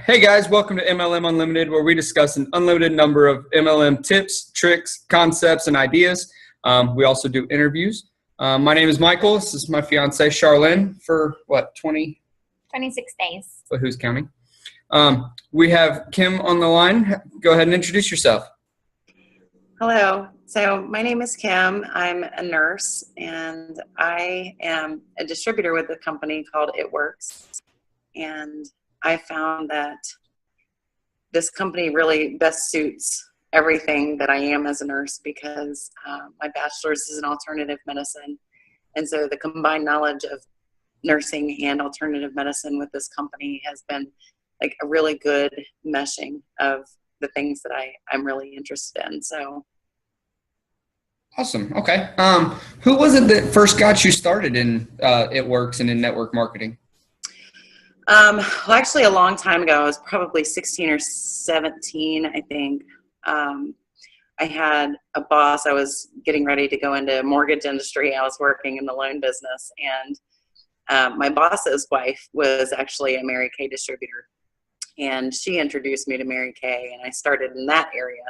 Hey guys, welcome to MLM Unlimited, where we discuss an unlimited number of MLM tips, tricks, concepts, and ideas. We also do interviews. My name is Michael. This is my fiance, Charlene, for 26 days. But who's counting? We have Kim on the line. Go ahead and introduce yourself. Hello. So my name is Kim. I'm a nurse, and I am a distributor with a company called ItWorks. And I found that this company really best suits everything that I am as a nurse because my bachelor's is in alternative medicine. And so the combined knowledge of nursing and alternative medicine with this company has been like a really good meshing of the things that I'm really interested in. So. Awesome. Okay. Who was it that first got you started in ItWorks and in network marketing? Well, actually, a long time ago, I was probably 16 or 17, I think. I had a boss. I was getting ready to go into mortgage industry. I was working in the loan business, and my boss's wife was actually a Mary Kay distributor, and she introduced me to Mary Kay, and I started in that area,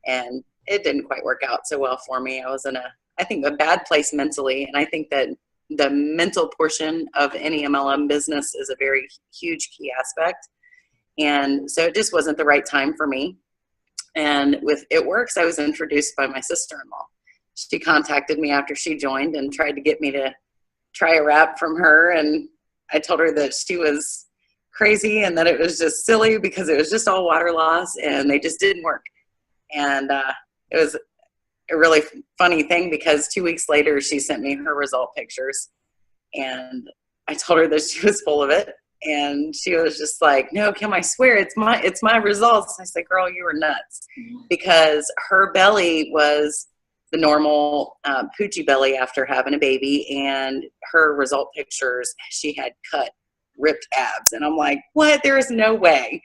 and it didn't quite work out so well for me. I was in I think, a bad place mentally, and I think that the mental portion of any MLM business is a very huge key aspect. And so it just wasn't the right time for me. And with ItWorks, I was introduced by my sister-in-law. She contacted me after she joined and tried to get me to try a wrap from her. And I told her that she was crazy and that it was just silly because it was just all water loss and they just didn't work. And it was a really funny thing because 2 weeks later she sent me her result pictures, and I told her that she was full of it, and she was just like, "No, Kim, I swear it's my results." I said, "Girl, you were nuts," because her belly was the normal poochie belly after having a baby, and her result pictures, she had cut, ripped abs, and I'm like, "What? There is no way."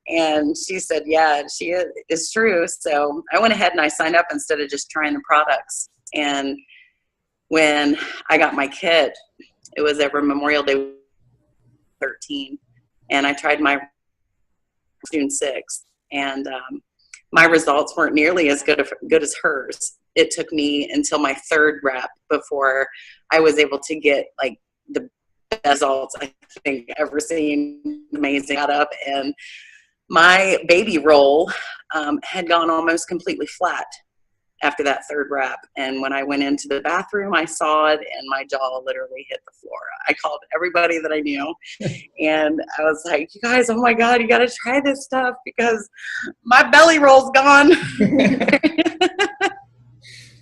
And she said, yeah, it's true. So I went ahead and I signed up instead of just trying the products. And when I got my kit, it was over Memorial Day 13. And I tried my June 6th. And my results weren't nearly as good as hers. It took me until my third rep before I was able to get like the best results I think I've ever seen. Amazing. Got up, and my baby roll had gone almost completely flat after that third wrap. And when I went into the bathroom, I saw it, and my jaw literally hit the floor. I called everybody that I knew, and I was like, "You guys, oh my God, you got to try this stuff because my belly roll's gone."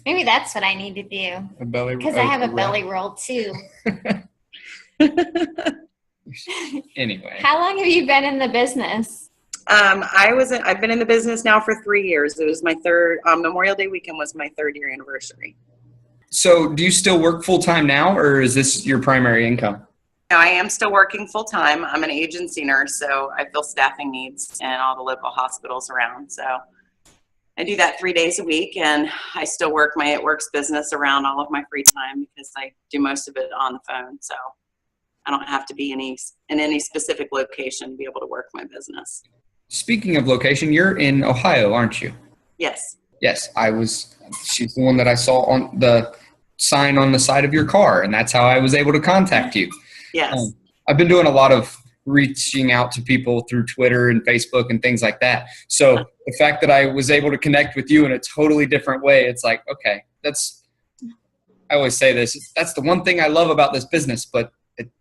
Maybe that's what I need to do. A belly because I have a belly roll too. Anyway. How long have you been in the business? I've been in the business now for 3 years. It was my third, Memorial Day weekend was my 3rd year anniversary. So do you still work full-time now, or is this your primary income? No, I am still working full-time. I'm an agency nurse, so I fill staffing needs in all the local hospitals around. So I do that 3 days a week, and I still work my ItWorks business around all of my free time because I do most of it on the phone. So I don't have to be in any specific location to be able to work my business. Speaking of location, you're in Ohio, aren't you? Yes. Yes, she's the one that I saw on the sign on the side of your car, and that's how I was able to contact you. Yes. I've been doing a lot of reaching out to people through Twitter and Facebook and things like that. So the fact that I was able to connect with you in a totally different way, it's like, okay, I always say this, that's the one thing I love about this business, but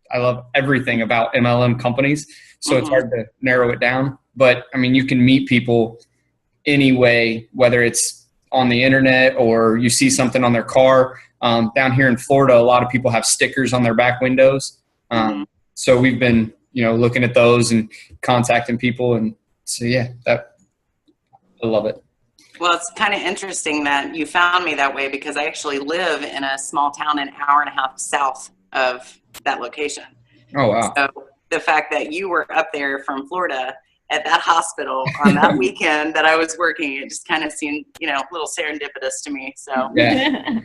I love everything about MLM companies. So It's hard to narrow it down. But I mean, you can meet people anyway, whether it's on the internet or you see something on their car. Down here in Florida, a lot of people have stickers on their back windows. So we've been, looking at those and contacting people. And so, yeah, I love it. Well, it's kind of interesting that you found me that way because I actually live in a small town an hour and a half south of that location. Oh, wow. So the fact that you were up there from Florida at that hospital on that weekend that I was working, it just kind of seemed, a little serendipitous to me. So yeah,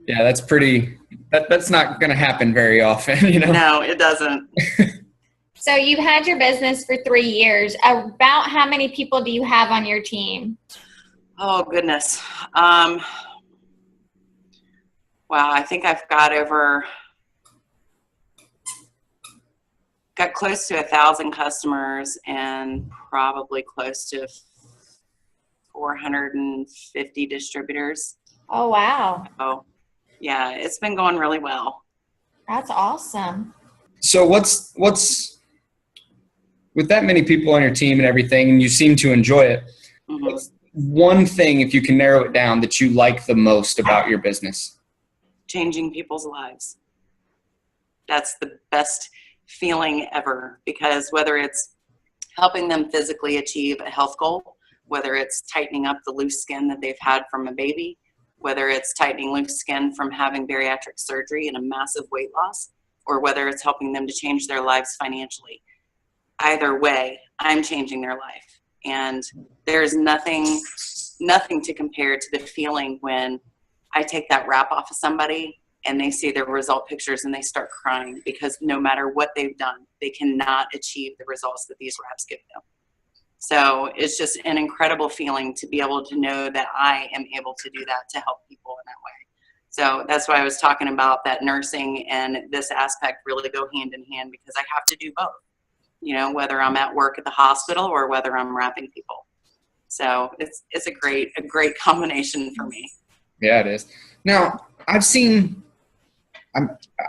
that's pretty. That's not going to happen very often, No, it doesn't. So you've had your business for 3 years. About how many people do you have on your team? Oh, goodness. Wow, I think I've got close to 1,000 customers and probably close to 450 distributors. Oh, wow. Oh, yeah, it's been going really well. That's awesome. So what's with that many people on your team and everything, and you seem to enjoy it, what's one thing, if you can narrow it down, that you like the most about your business? Changing people's lives. That's the best feeling ever, because whether it's helping them physically achieve a health goal, whether it's tightening up the loose skin that they've had from a baby, whether it's tightening loose skin from having bariatric surgery and a massive weight loss, or whether it's helping them to change their lives financially. Either way, I'm changing their life. And there's nothing to compare to the feeling when I take that wrap off of somebody and they see their result pictures and they start crying, because no matter what they've done, they cannot achieve the results that these wraps give them. So it's just an incredible feeling to be able to know that I am able to do that, to help people in that way. So that's why I was talking about that nursing and this aspect really go hand in hand, because I have to do both, you know, whether I'm at work at the hospital or whether I'm wrapping people. So it's a great combination for me. Yeah, it is. Now, I've seen,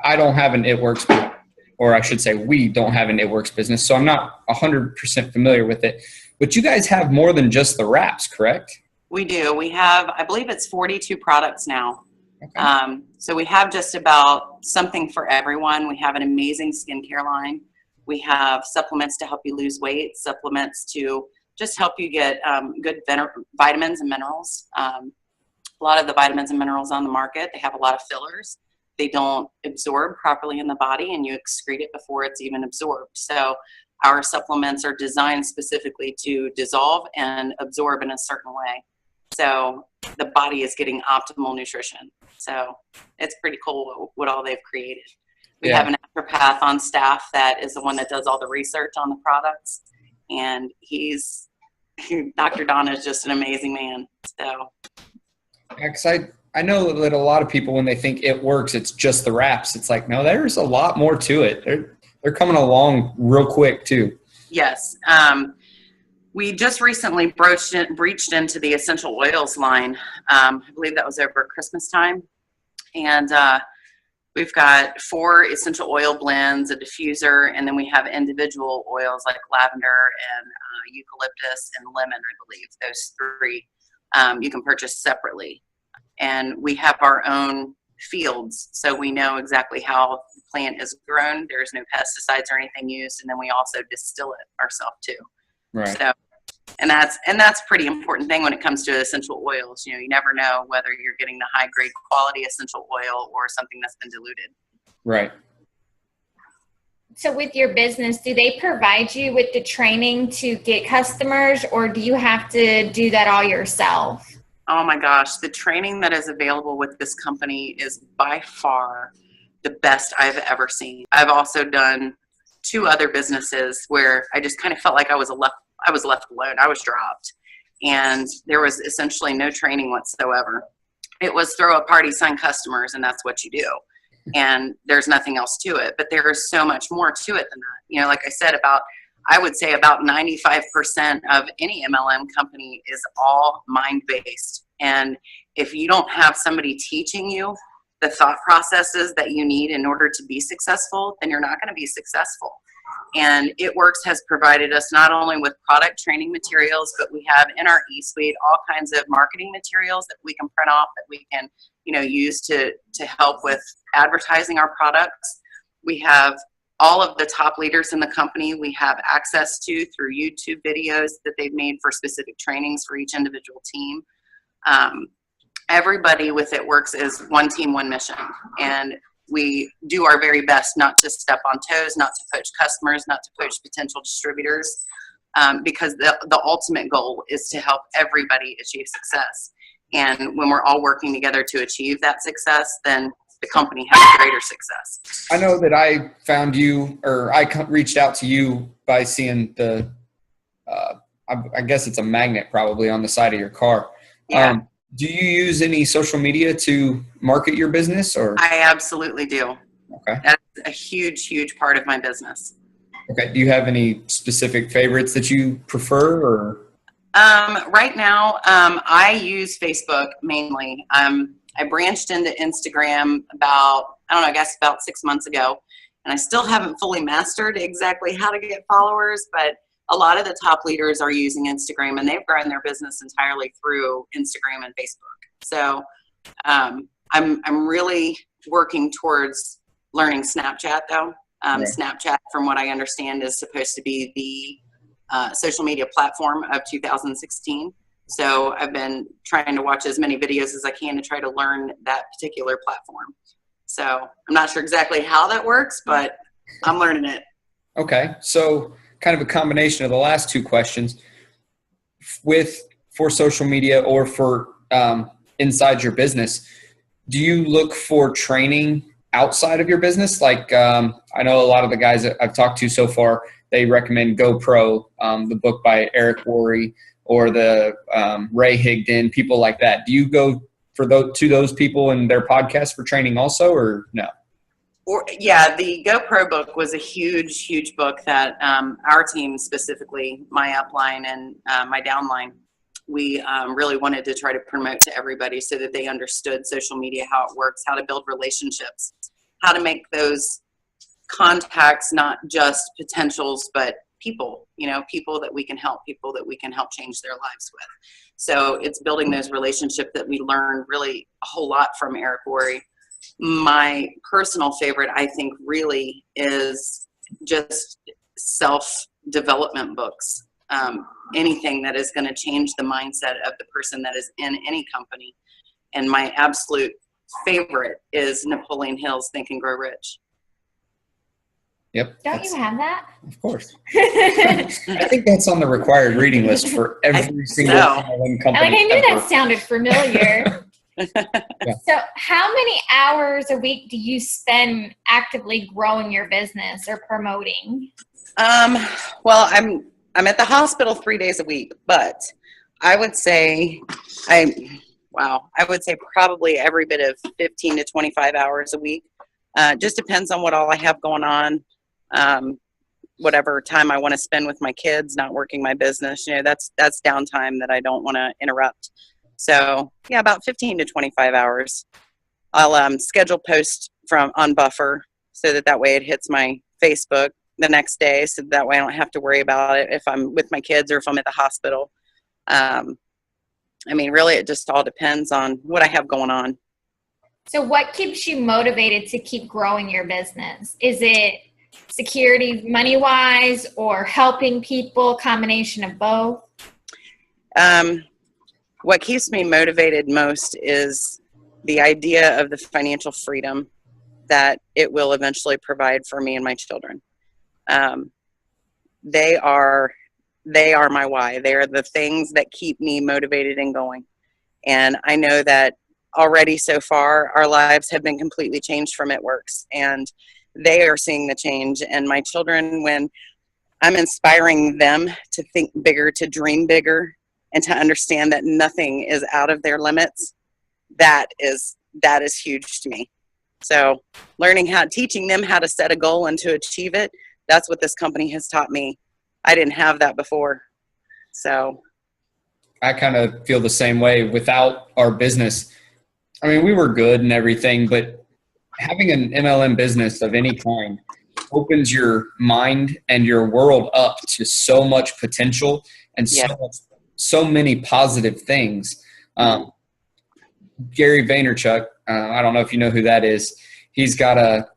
I don't have an ItWorks, or I should say we don't have an ItWorks business, so I'm not 100% familiar with it. But you guys have more than just the wraps, correct? We do. We have, I believe it's 42 products now. Okay. So we have just about something for everyone. We have an amazing skincare line. We have supplements to help you lose weight, supplements to just help you get good vitamins and minerals. A lot of the vitamins and minerals on the market, they have a lot of fillers. They don't absorb properly in the body, and you excrete it before it's even absorbed. So our supplements are designed specifically to dissolve and absorb in a certain way. So the body is getting optimal nutrition. So it's pretty cool what all they've created. We have an naturopath on staff that is the one that does all the research on the products. And Dr. Don is just an amazing man. So. Yeah, 'cause I know that a lot of people, when they think ItWorks, it's just the wraps. It's like, no, there's a lot more to it. They're coming along real quick too. Yes. We just recently breached into the essential oils line. I believe that was over Christmas time. And we've got 4 essential oil blends, a diffuser, and then we have individual oils like lavender and eucalyptus and lemon, I believe. Those 3 you can purchase separately. And we have our own fields, so we know exactly how the plant is grown. There's no pesticides or anything used, and then we also distill it ourselves too. Right. So, and that's a pretty important thing when it comes to essential oils. You know, you never know whether you're getting the high grade quality essential oil or something that's been diluted. Right. So with your business, do they provide you with the training to get customers, or do you have to do that all yourself? Oh my gosh, the training that is available with this company is by far the best I've ever seen. I've also done 2 other businesses where I just kind of felt like I was left alone. I was dropped, and there was essentially no training whatsoever. It was throw a party, sign customers, and that's what you do. And there's nothing else to it. But there is so much more to it than that. You know, like I said, I would say about 95% of any MLM company is all mind-based. And if you don't have somebody teaching you the thought processes that you need in order to be successful, then you're not going to be successful. And ItWorks has provided us not only with product training materials, but we have in our e-suite all kinds of marketing materials that we can print off, that we can, you know, use to help with advertising our products. We have all of the top leaders in the company we have access to through YouTube videos that they've made for specific trainings for each individual team. Everybody with ItWorks is one team, one mission. And we do our very best not to step on toes, not to poach customers, not to poach potential distributors, because the ultimate goal is to help everybody achieve success. And when we're all working together to achieve that success, then the company have greater success. I know that I found you, or I reached out to you by seeing the, I guess it's a magnet probably on the side of your car. Yeah. Do you use any social media to market your business, or? I absolutely do. Okay. That's a huge, huge part of my business. Okay. Do you have any specific favorites that you prefer, or? Right now, I use Facebook mainly. I branched into Instagram I guess about 6 months ago, and I still haven't fully mastered exactly how to get followers, but a lot of the top leaders are using Instagram, and they've grown their business entirely through Instagram and Facebook. So, I'm really working towards learning Snapchat though. Right. Snapchat, from what I understand, is supposed to be the social media platform of 2016. So I've been trying to watch as many videos as I can to try to learn that particular platform. So I'm not sure exactly how that works, but I'm learning it. Okay. So kind of a combination of the last two questions for social media or for inside your business. Do you look for training outside of your business? Like I know a lot of the guys that I've talked to so far, they recommend GoPro, the book by Eric Worre, or the Ray Higdon, people like that. Do you go to those people and their podcasts for training also, or no? Yeah, the GoPro book was a huge, huge book that our team, specifically my upline and my downline, we really wanted to try to promote to everybody so that they understood social media, how it works, how to build relationships, how to make those contacts not just potentials, but people, people that we can help change their lives with. So it's building those relationships that we learned really a whole lot from Eric Worre. My personal favorite, I think, really is just self-development books. Anything that is going to change the mindset of the person that is in any company. And my absolute favorite is Napoleon Hill's Think and Grow Rich. Yep. Don't you have that? Of course. I think that's on the required reading list for every single MLM company. I knew that sounded familiar. Yeah. So how many hours a week do you spend actively growing your business or promoting? Well, I'm at the hospital 3 days a week, but I would say probably every bit of 15 to 25 hours a week. Just depends on what all I have going on. Whatever time I want to spend with my kids, not working my business, that's downtime that I don't want to interrupt. So yeah, about 15 to 25 hours. I'll schedule posts on Buffer so that way it hits my Facebook the next day, so that way I don't have to worry about it if I'm with my kids or if I'm at the hospital. Really, it just all depends on what I have going on. So what keeps you motivated to keep growing your business? Is it security money-wise or helping people, combination of both? What keeps me motivated most is the idea of the financial freedom that it will eventually provide for me and my children. They are my why. They are the things that keep me motivated and going. And I know that already so far, our lives have been completely changed from ItWorks, and they are seeing the change. And my children, when I'm inspiring them to think bigger, to dream bigger, and to understand that nothing is out of their limits, that is huge to me. So teaching them how to set a goal and to achieve it, that's what this company has taught me. I didn't have that before. So I kind of feel the same way. Without our business, we were good and everything, but having an MLM business of any kind opens your mind and your world up to so much potential and so many positive things. Gary Vaynerchuk, I don't know if you know who that is. He's got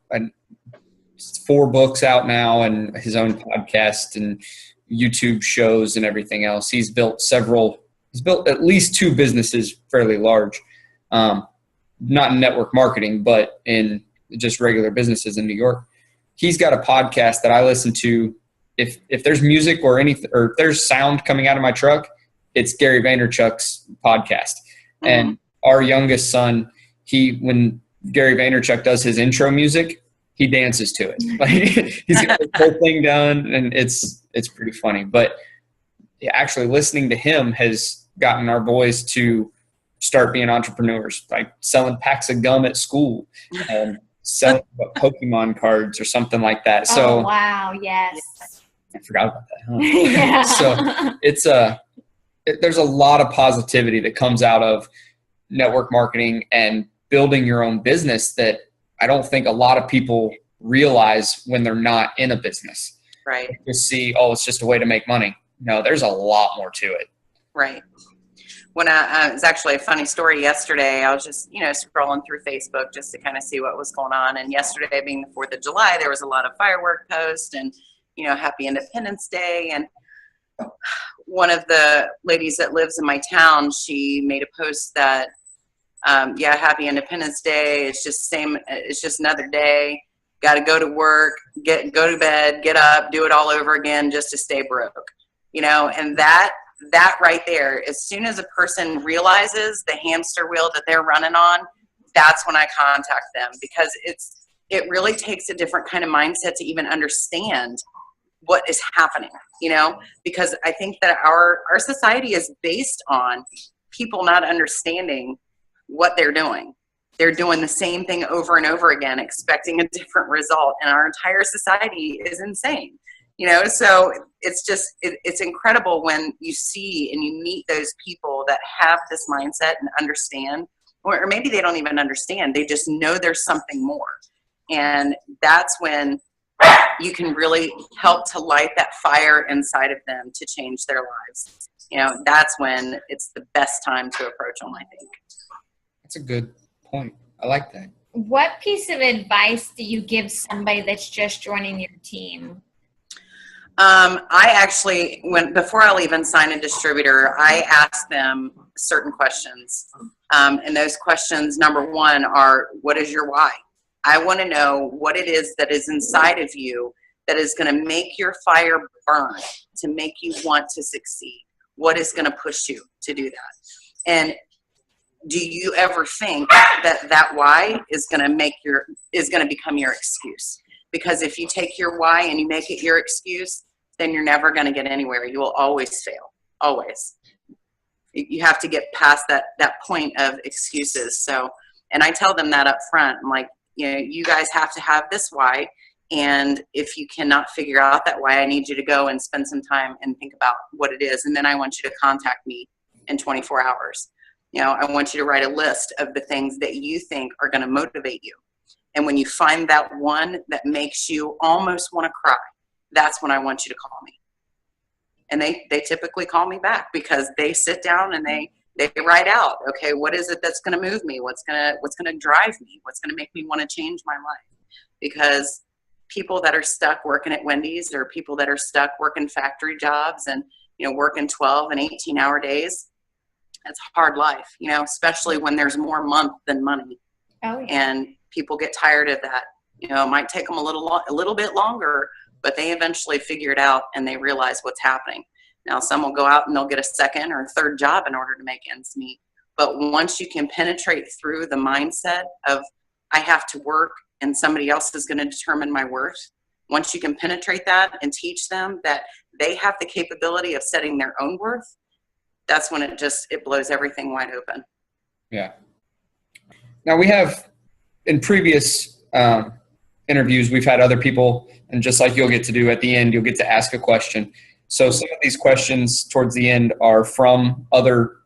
4 books out now and his own podcast and YouTube shows and everything else. He's built at least 2 businesses fairly large, not in network marketing, but in just regular businesses in New York. He's got a podcast that I listen to. If there's music or anything, or if there's sound coming out of my truck, it's Gary Vaynerchuk's podcast. Mm-hmm. And our youngest son, when Gary Vaynerchuk does his intro music, he dances to it. Like he's got the whole thing done, and it's pretty funny. But yeah, actually listening to him has gotten our boys to start being entrepreneurs, like selling packs of gum at school and selling Pokemon cards or something like that. So, oh, wow. Yes. I forgot about that. Huh? Yeah. So there's a lot of positivity that comes out of network marketing and building your own business that I don't think a lot of people realize when they're not in a business. Right. They just see, oh, it's just a way to make money. No, there's a lot more to it. Right. When it was actually a funny story yesterday. I was just, scrolling through Facebook just to kind of see what was going on. And yesterday being the 4th of July, there was a lot of firework posts and, Happy Independence Day. And one of the ladies that lives in my town, she made a post that, Happy Independence Day. It's just it's just another day. Got to go to work, go to bed, get up, do it all over again just to stay broke. And that right there, as soon as a person realizes the hamster wheel that they're running on, that's when I contact them, because it really takes a different kind of mindset to even understand what is happening, because I think that our society is based on people not understanding what they're doing. They're doing the same thing over and over again, expecting a different result. And our entire society is insane. So it's incredible when you see and you meet those people that have this mindset and understand, or maybe they don't even understand. They just know there's something more. And that's when you can really help to light that fire inside of them to change their lives. That's when it's the best time to approach them, I think. That's a good point. I like that. What piece of advice do you give somebody that's just joining your team? I actually, before I'll even sign a distributor, I ask them certain questions. And those questions, number one, are, what is your why? I want to know what it is that is inside of you that is going to make your fire burn, to make you want to succeed. What is going to push you to do that? And do you ever think that why is going to become your excuse? Because if you take your why and you make it your excuse, then you're never going to get anywhere. You will always fail. Always. You have to get past that point of excuses. So, and I tell them that up front. I'm like, you guys have to have this why. And if you cannot figure out that why, I need you to go and spend some time and think about what it is. And then I want you to contact me in 24 hours. I want you to write a list of the things that you think are going to motivate you. And when you find that one that makes you almost want to cry, that's when I want you to call me. And they typically call me back, because they sit down and they write out, okay, what is it that's going to move me? What's going to drive me? What's going to make me want to change my life? Because people that are stuck working at Wendy's, or people that are stuck working factory jobs and, working 12 and 18-hour days, it's a hard life, especially when there's more month than money. Oh, yeah. And people get tired of that. It might take them a little bit longer, but they eventually figure it out and they realize what's happening. Now, some will go out and they'll get a second or a third job in order to make ends meet. But once you can penetrate through the mindset of, I have to work and somebody else is going to determine my worth, once you can penetrate that and teach them that they have the capability of setting their own worth, that's when it blows everything wide open. Yeah. Now, we have, in previous interviews, we've had other people, and just like you'll get to do at the end, you'll get to ask a question. So some of these questions towards the end are from other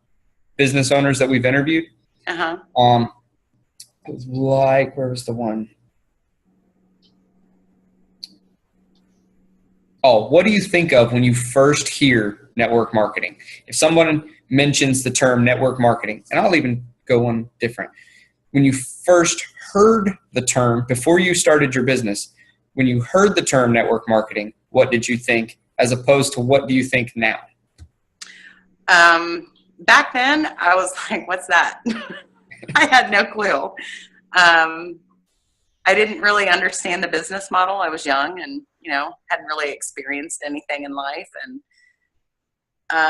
business owners that we've interviewed. Uh-huh. It was like, where was the one? Oh, what do you think of when you first hear network marketing? If someone mentions the term network marketing, and I'll even go one different. When you first heard the term, before you started your business, when you heard the term network marketing, what did you think, as opposed to what do you think now? Back then, I was like, what's that? I had no clue. I didn't really understand the business model. I was young and, hadn't really experienced anything in life, and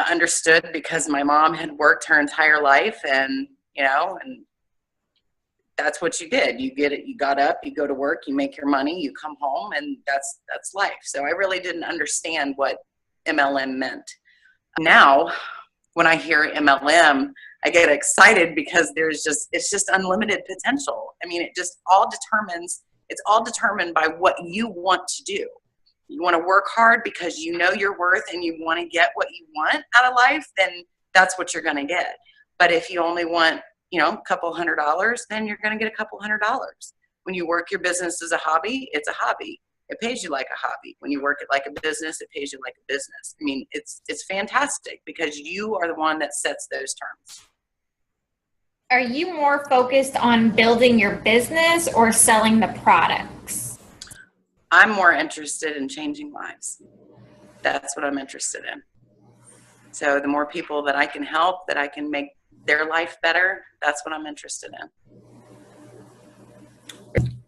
understood because my mom had worked her entire life, and, and that's what you did. You get it. You got up, you go to work, you make your money, you come home, and that's life. So I really didn't understand what MLM meant. Now, when I hear MLM, I get excited because it's just unlimited potential. I mean, it's all determined by what you want to do. You want to work hard because you know your worth and you want to get what you want out of life, then that's what you're going to get. But if you only want, a couple $100, then you're going to get a couple $100. When you work your business as a hobby, it's a hobby. It pays you like a hobby. When you work it like a business, it pays you like a business. I mean, it's fantastic because you are the one that sets those terms. Are you more focused on building your business or selling the products? I'm more interested in changing lives. That's what I'm interested in. So the more people that I can help, that I can make their life better, that's what I'm interested in.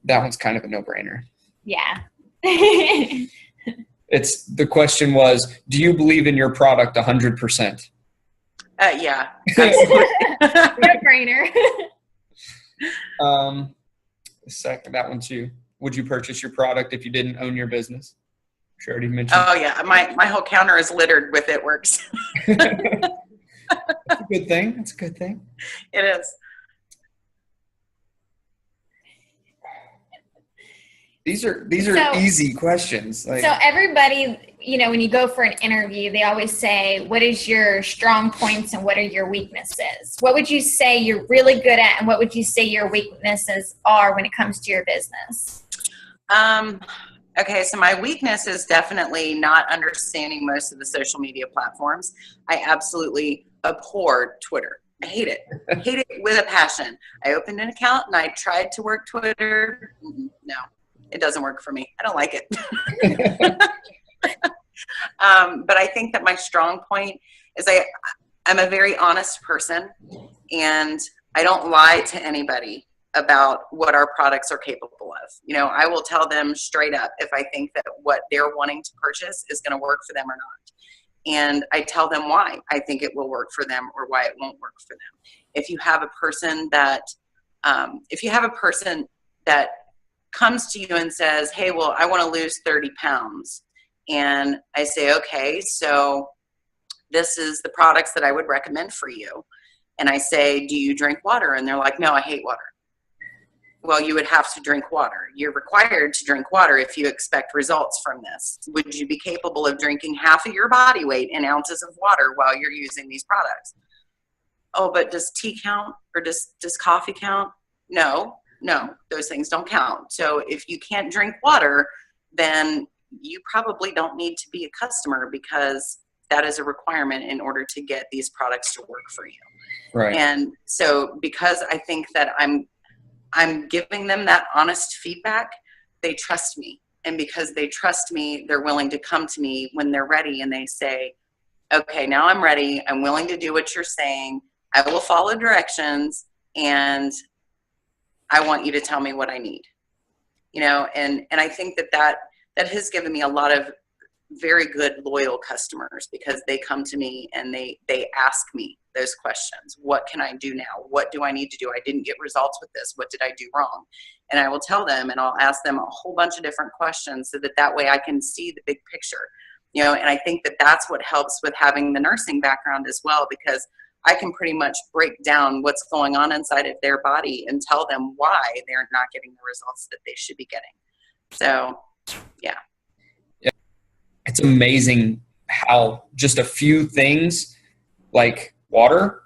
That one's kind of a no-brainer. Yeah. The question was, do you believe in your product 100%? Yeah. No-brainer. Second, that one too. Would you purchase your product if you didn't own your business? Sure, already mentioned. Oh yeah, my whole counter is littered with ItWorks. That's a good thing. That's a good thing. It is. These are easy questions. So everybody, when you go for an interview, they always say, what is your strong points and what are your weaknesses? What would you say you're really good at, and what would you say your weaknesses are when it comes to your business? Okay, so my weakness is definitely not understanding most of the social media platforms. I absolutely abhor Twitter. I hate it. I hate it with a passion. I opened an account and I tried to work Twitter. No, it doesn't work for me. I don't like it. But I think that my strong point is I'm a very honest person, and I don't lie to anybody about what our products are capable of. I will tell them straight up if I think that what they're wanting to purchase is going to work for them or not. And I tell them why I think it will work for them or why it won't work for them. If you have a person that comes to you and says, hey, well, I want to lose 30 pounds. And I say, okay, so this is the products that I would recommend for you. And I say, do you drink water? And they're like, no, I hate water. Well, you would have to drink water. You're required to drink water if you expect results from this. Would you be capable of drinking half of your body weight in ounces of water while you're using these products? Oh, but does tea count, or does coffee count? No, those things don't count. So if you can't drink water, then you probably don't need to be a customer, because that is a requirement in order to get these products to work for you. Right. And so because I think that I'm giving them that honest feedback, they trust me. And because they trust me, they're willing to come to me when they're ready, and they say, okay, now I'm ready. I'm willing to do what you're saying. I will follow directions, and I want you to tell me what I need. And I think that has given me a lot of very good, loyal customers, because they come to me and they ask me those questions. What can I do now? What do I need to do? I didn't get results with this. What did I do wrong? And I will tell them, and I'll ask them a whole bunch of different questions so that way I can see the big picture. And I think that that's what helps with having the nursing background as well, because I can pretty much break down what's going on inside of their body and tell them why they're not getting the results that they should be getting. So, yeah. It's amazing how just a few things like water,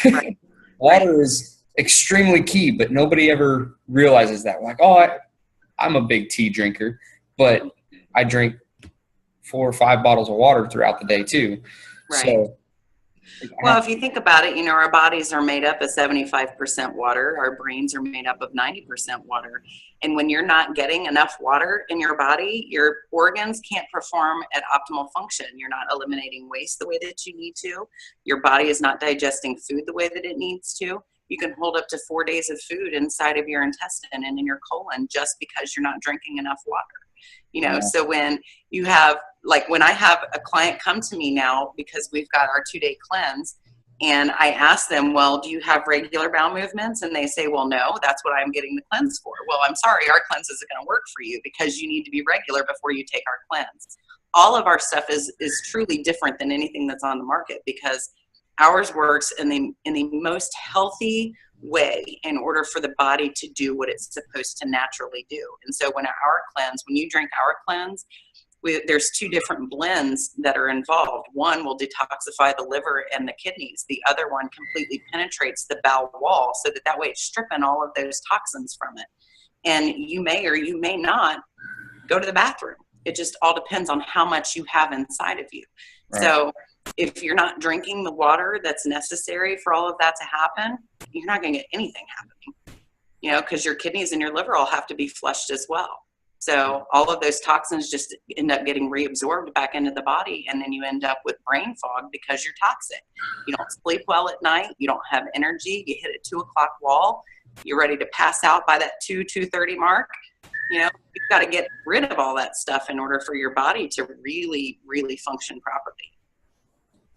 Right. water is extremely key, but nobody ever realizes that. Like, I'm a big tea drinker, but I drink 4 or 5 bottles of water throughout the day too. Right. So, well, if you think about it, our bodies are made up of 75% water. Our brains are made up of 90% water. And when you're not getting enough water in your body, your organs can't perform at optimal function. You're not eliminating waste the way that you need to. Your body is not digesting food the way that it needs to. You can hold up to 4 days of food inside of your intestine and in your colon just because you're not drinking enough water. Yeah. So when you have, when I have a client come to me now, because we've got our 2-day cleanse, And I ask them, well, do you have regular bowel movements? And they say, well, no, that's what I'm getting the cleanse for. Well, I'm sorry, our cleanse isn't going to work for you because you need to be regular before you take our cleanse. All of our stuff is truly different than anything that's on the market, because ours works in the most healthy way in order for the body to do what it's supposed to naturally do. And so when you drink our cleanse, there's 2 different blends that are involved. One will detoxify the liver and the kidneys. The other one completely penetrates the bowel wall, so that way it's stripping all of those toxins from it. And you may or you may not go to the bathroom. It just all depends on how much you have inside of you. Right. So if you're not drinking the water that's necessary for all of that to happen, you're not going to get anything happening, because your kidneys and your liver all have to be flushed as well. So all of those toxins just end up getting reabsorbed back into the body, and then you end up with brain fog because you're toxic. You don't sleep well at night. You don't have energy. You hit a 2 o'clock wall. You're ready to pass out by that 2:30 mark. You've got to get rid of all that stuff in order for your body to really, really function properly.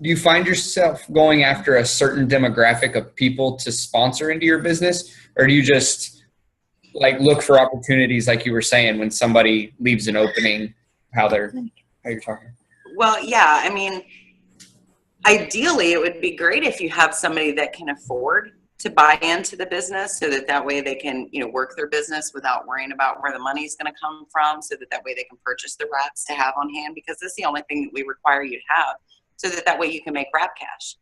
Do you find yourself going after a certain demographic of people to sponsor into your business, or do you just look for opportunities, like you were saying, when somebody leaves an opening, how you're talking? Well, yeah, I mean, ideally it would be great if you have somebody that can afford to buy into the business, so that way they can, work their business without worrying about where the money's going to come from, so that way they can purchase the wraps to have on hand, because that's the only thing that we require you to have, so that way you can make wrap cash,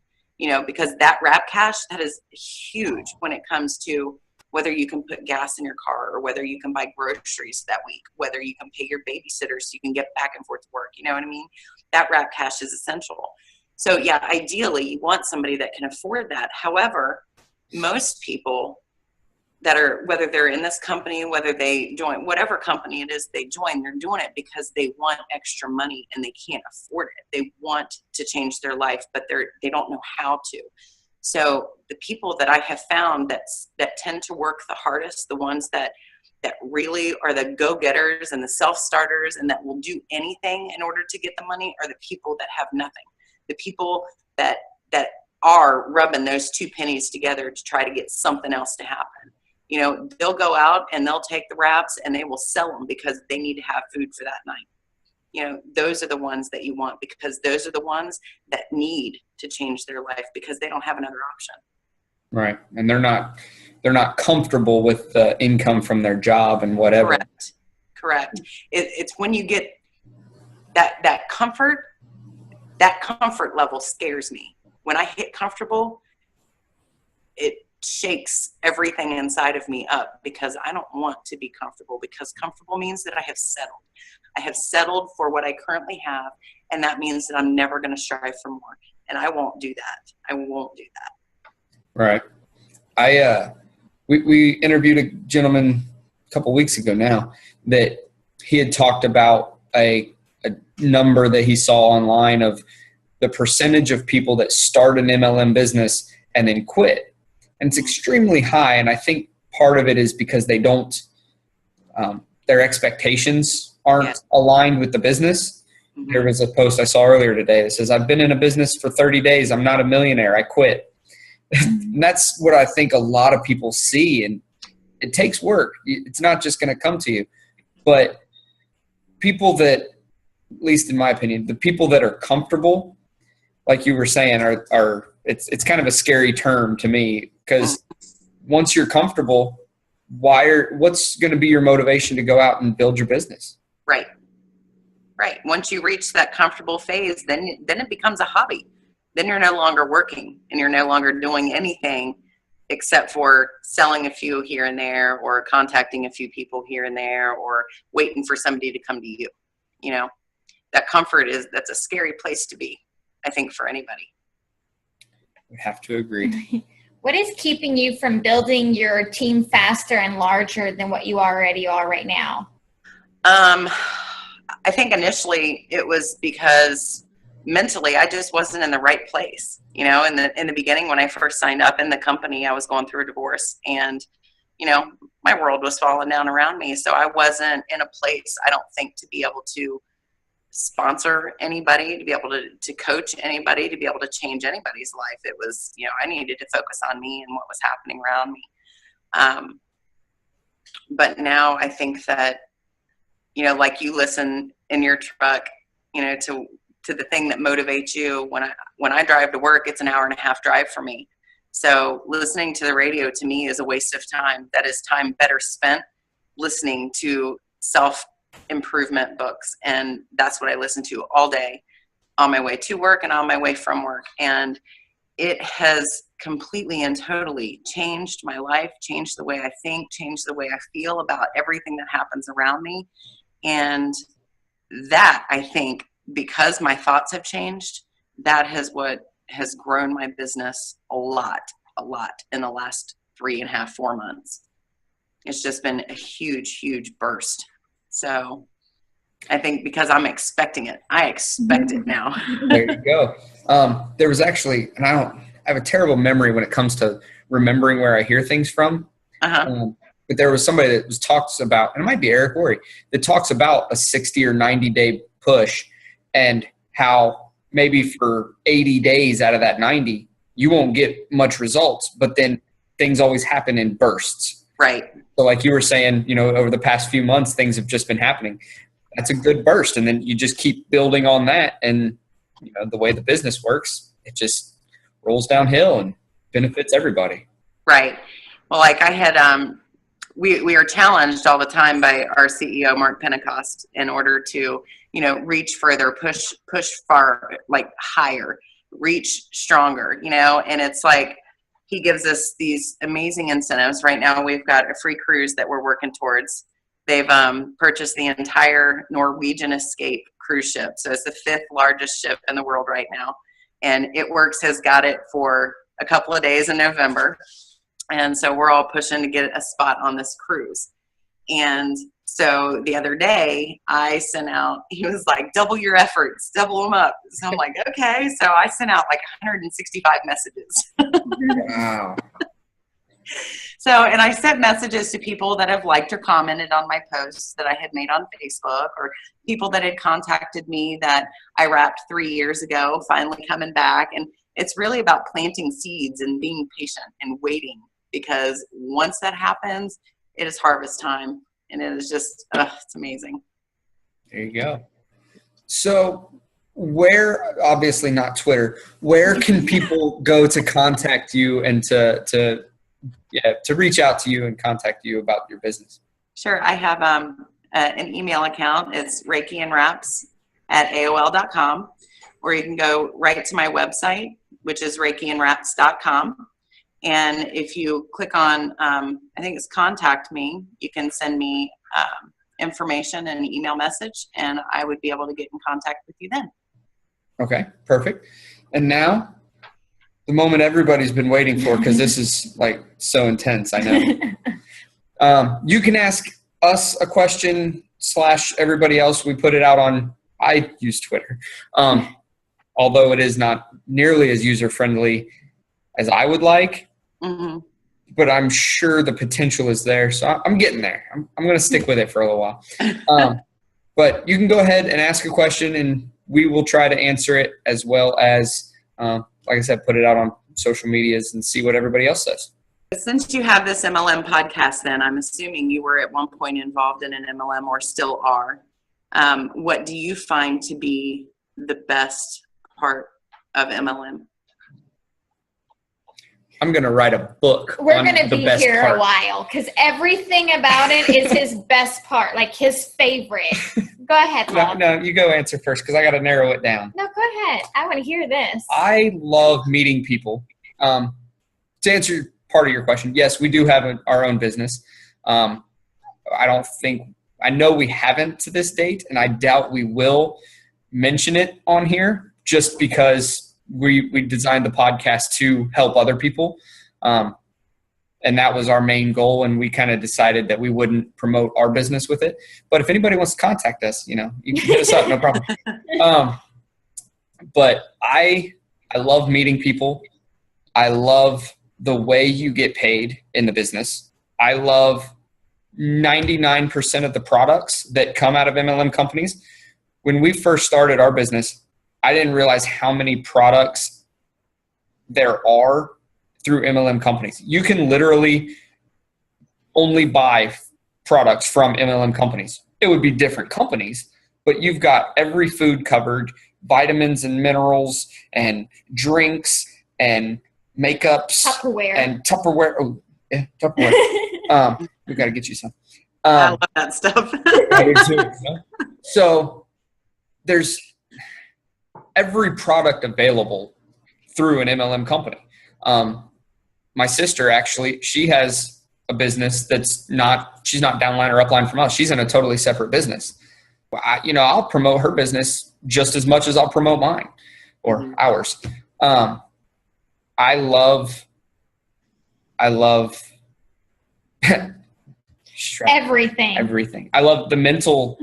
because that wrap cash, that is huge when it comes to whether you can put gas in your car, or whether you can buy groceries that week, whether you can pay your babysitter so you can get back and forth to work. You know what I mean? That wrap cash is essential. So yeah, ideally you want somebody that can afford that. However, most people that are, whether they're in this company, whether they join whatever company it is they join, they're doing it because they want extra money and they can't afford it. They want to change their life, but they don't know how to. So the people that I have found that tend to work the hardest, the ones that really are the go-getters and the self-starters and that will do anything in order to get the money, are the people that have nothing. The people that are rubbing those 2 pennies together to try to get something else to happen. They'll go out and they'll take the wraps and they will sell them because they need to have food for that night. Those are the ones that you want, because those are the ones that need to change their life because they don't have another option. Right. And they're not comfortable with the income from their job and whatever. Correct. It's when you get that comfort level scares me. When I hit comfortable, it shakes everything inside of me up, because I don't want to be comfortable, because comfortable means that I have settled. I have settled for what I currently have, and that means that I'm never going to strive for more. And I won't do that. I won't do that. Right. We interviewed a gentleman a couple weeks ago now that he had talked about a number that he saw online of the percentage of people that start an MLM business and then quit. And it's extremely high. And I think part of it is because they don't, their expectations aren't aligned with the business. Mm-hmm. There was a post I saw earlier today that says, I've been in a business for 30 days. I'm not a millionaire. I quit. And that's what I think a lot of people see. And it takes work. It's not just going to come to you. But people that, at least in my opinion, the people that are comfortable, like you were saying, are it's kind of a scary term to me, because once you're comfortable, what's going to be your motivation to go out and build your business? Right. Once you reach that comfortable phase, then it becomes a hobby. Then you're no longer working and you're no longer doing anything except for selling a few here and there, or contacting a few people here and there, or waiting for somebody to come to you. That comfort that's a scary place to be, I think, for anybody. We have to agree. What is keeping you from building your team faster and larger than what you already are right now? I think initially it was because mentally I just wasn't in the right place. In the beginning, when I first signed up in the company, I was going through a divorce, and my world was falling down around me. So I wasn't in a place, I don't think, to be able to sponsor anybody, to be able to coach anybody, to be able to change anybody's life. It was, I needed to focus on me and what was happening around me. But now I think that, like you listen in your truck, to the thing that motivates you. When I drive to work, it's an 1.5 hour drive for me. So listening to the radio to me is a waste of time. That is time better spent listening to self-improvement books. And that's what I listen to all day on my way to work and on my way from work. And it has completely and totally changed my life, changed the way I think, changed the way I feel about everything that happens around me. And that, I think, because my thoughts have changed, that has what has grown my business a lot in the last 3.5, 4 months. It's just been a huge, huge burst. So I think because I'm expecting it, I expect it now. There you go. There was actually, and I have a terrible memory when it comes to remembering where I hear things from. But there was somebody that talks about, and it might be Eric Worre, that talks about a 60 or 90 day push, and how maybe for 80 days out of that 90, you won't get much results, but then things always happen in bursts. Right. So like you were saying, over the past few months, things have just been happening. That's a good burst. And then you just keep building on that. And the way the business works, it just rolls downhill and benefits everybody. Right. Well, like I had, we are challenged all the time by our CEO, Mark Pentecost, in order to, reach further, push far, like higher, reach stronger, and it's like, he gives us these amazing incentives. Right now, we've got a free cruise that we're working towards. They've purchased the entire Norwegian Escape cruise ship. So it's the 5th largest ship in the world right now. And ItWorks has got it for a couple of days in November. And so we're all pushing to get a spot on this cruise. And so the other day I sent out, he was like, double your efforts, double them up. So I'm like, okay. So I sent out like 165 messages. Wow. So, and I sent messages to people that have liked or commented on my posts that I had made on Facebook, or people that had contacted me that I wrapped 3 years ago, finally coming back. And it's really about planting seeds and being patient and waiting, because once that happens, it is harvest time. And it is just, it's amazing. There you go. So where, obviously not Twitter, where can people go to contact you and to reach out to you and contact you about your business? Sure. I have an email account. It's reikiandwraps@aol.com, or you can go right to my website, which is reikiandwraps.com. And if you click on, I think it's contact me, you can send me information and an email message, and I would be able to get in contact with you then. Okay, perfect. And now, the moment everybody's been waiting for, because this is like so intense, I know. You can ask us a question / everybody else. We put it out on, I use Twitter, although it is not nearly as user-friendly as I would like. Mm-hmm. But I'm sure the potential is there. So I'm getting there. I'm going to stick with it for a little while. But you can go ahead and ask a question, and we will try to answer it, as well as, like I said, put it out on social medias and see what everybody else says. Since you have this MLM podcast, then I'm assuming you were at one point involved in an MLM, or still are. What do you find to be the best part of MLM? I'm going to write a book. We're going to be here a while, because everything about it is his best part, like his favorite. Go ahead, Bob. No, you go answer first, because I got to narrow it down. No, go ahead. I want to hear this. I love meeting people. To answer part of your question, yes, we do have our own business. I know we haven't to this date, and I doubt we will mention it on here, just because we designed the podcast to help other people. And that was our main goal. And we kind of decided that we wouldn't promote our business with it. But if anybody wants to contact us, you can hit us up, no problem. But I love meeting people. I love the way you get paid in the business. I love 99% of the products that come out of MLM companies, when we first started our business, I didn't realize how many products there are through MLM companies. You can literally only buy products from MLM companies. It would be different companies, but you've got every food covered, vitamins and minerals and drinks and makeups and Tupperware. Oh, yeah, Tupperware. We got to get you some. I love that stuff. I do too. So there's every product available through an MLM company. My sister, actually, she has a business she's not downline or upline from us. She's in a totally separate business. I'll promote her business just as much as I'll promote mine or ours. I love everything. I love the mental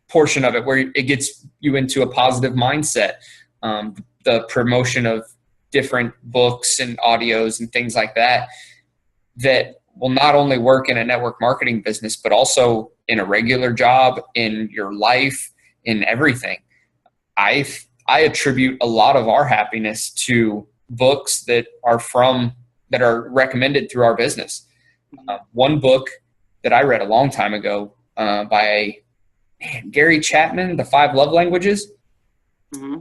portion of it, where it gets you into a positive mindset. The promotion of different books and audios and things like that will not only work in a network marketing business, but also in a regular job, in your life, in everything. I attribute a lot of our happiness to books that are recommended through our business. One book that I read a long time ago by Gary Chapman, The 5 Love Languages. Mm-hmm.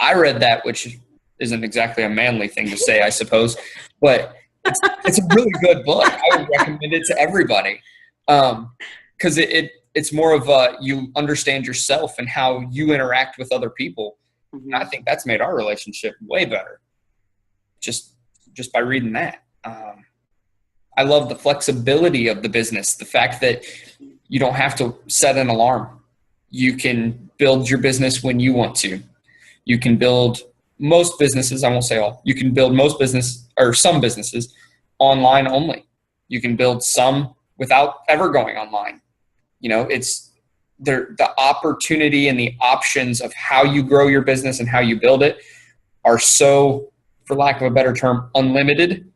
I read that, which isn't exactly a manly thing to say, I suppose, but it's a really good book. I would recommend it to everybody because it's more of you understand yourself and how you interact with other people. Mm-hmm. And I think that's made our relationship way better just by reading that. I love the flexibility of the business, the fact that you don't have to set an alarm. You can build your business when you want to. You can build most businesses, I won't say all, you can build some businesses online only. You can build some without ever going online. It's the opportunity and the options of how you grow your business and how you build it are so, for lack of a better term, unlimited,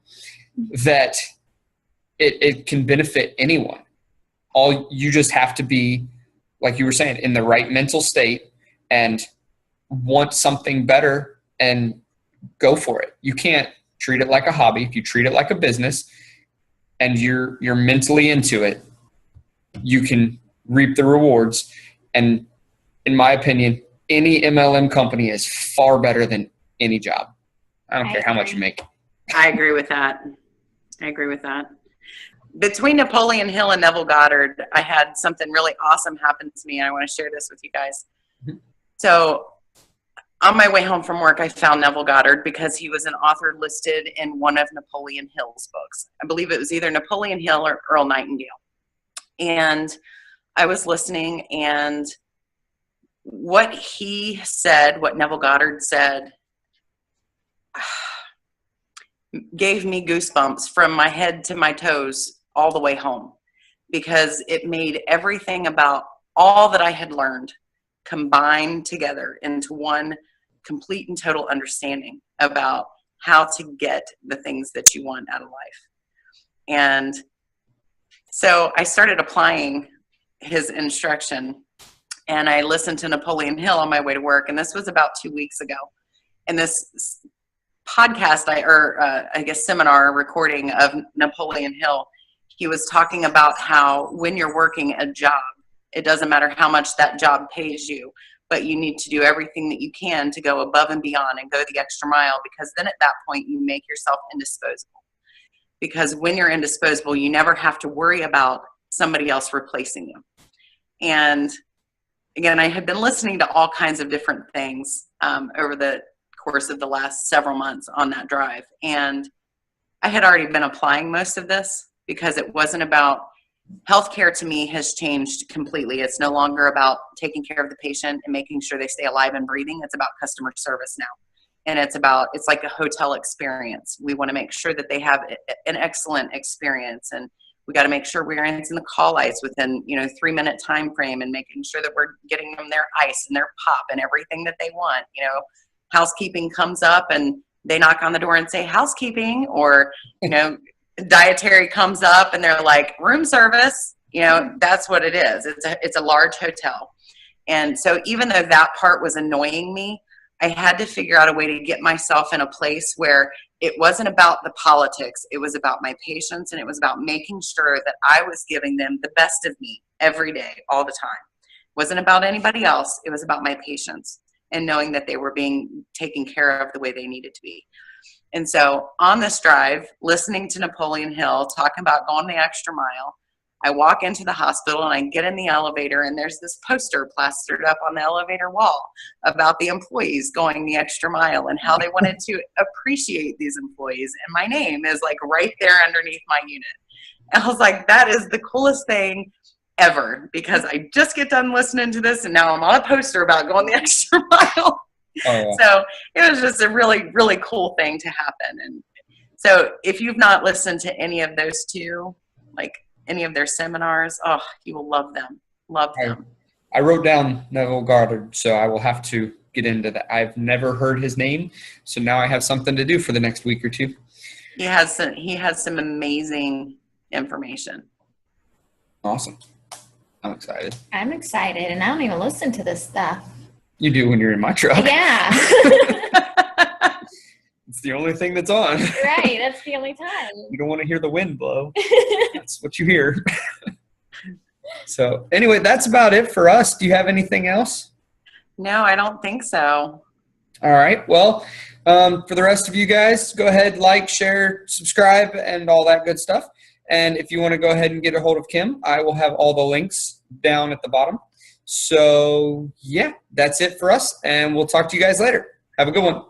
that it can benefit anyone. All you just have to be, like you were saying, in the right mental state and want something better and go for it. You can't treat it like a hobby. If you treat it like a business and you're mentally into it, you can reap the rewards. And in my opinion, any MLM company is far better than any job. I don't care how much you make. I agree with that. Between Napoleon Hill and Neville Goddard, I had something really awesome happen to me, and I want to share this with you guys. Mm-hmm. So on my way home from work, I found Neville Goddard because he was an author listed in one of Napoleon Hill's books. I believe it was either Napoleon Hill or Earl Nightingale. And I was listening, and what he said, what Neville Goddard said, gave me goosebumps from my head to my toes all the way home, because it made everything about all that I had learned combine together into one complete and total understanding about how to get the things that you want out of life. And so I started applying his instruction, and I listened to Napoleon Hill on my way to work. And this was about 2 weeks ago. And this podcast, seminar recording of Napoleon Hill, he was talking about how when you're working a job, it doesn't matter how much that job pays you, but you need to do everything that you can to go above and beyond and go the extra mile, because then at that point you make yourself indisposable. Because when you're indisposable, you never have to worry about somebody else replacing you. And again, I had been listening to all kinds of different things over the course of the last several months on that drive. And I had already been applying most of this, because it wasn't about healthcare. To me, has changed completely. It's no longer about taking care of the patient and making sure they stay alive and breathing. It's about customer service now. And it's like a hotel experience. We want to make sure that they have an excellent experience, and we got to make sure we're answering the call lights within 3-minute time frame, and making sure that we're getting them their ice and their pop and everything that they want. Housekeeping comes up and they knock on the door and say housekeeping, or dietary comes up and they're like room service. That's what it is. It's a large hotel. And so even though that part was annoying me, I had to figure out a way to get myself in a place where it wasn't about the politics. It was about my patients, and it was about making sure that I was giving them the best of me every day, all the time. It wasn't about anybody else. It was about my patients and knowing that they were being taken care of the way they needed to be. And so on this drive, listening to Napoleon Hill, talking about going the extra mile, I walk into the hospital and I get in the elevator, and there's this poster plastered up on the elevator wall about the employees going the extra mile and how they wanted to appreciate these employees. And my name is like right there underneath my unit. And I was like, that is the coolest thing ever, because I just get done listening to this and now I'm on a poster about going the extra mile. Oh, yeah. So it was just a really, really cool thing to happen. And so if you've not listened to any of those two, like any of their seminars, oh, you will love them. Love them. I wrote down Neville Goddard, so I will have to get into that. I've never heard his name, so now I have something to do for the next week or two. He has some amazing information. Awesome. I'm excited. I'm excited, and I don't even listen to this stuff. You do when you're in my truck. Yeah. It's the only thing that's on. Right, that's the only time. You don't want to hear the wind blow. That's what you hear. So anyway, that's about it for us. Do you have anything else? No, I don't think so. All right. Well, for the rest of you guys, go ahead, like, share, subscribe, and all that good stuff. And if you want to go ahead and get a hold of Kim, I will have all the links down at the bottom. So, yeah, that's it for us, and we'll talk to you guys later. Have a good one.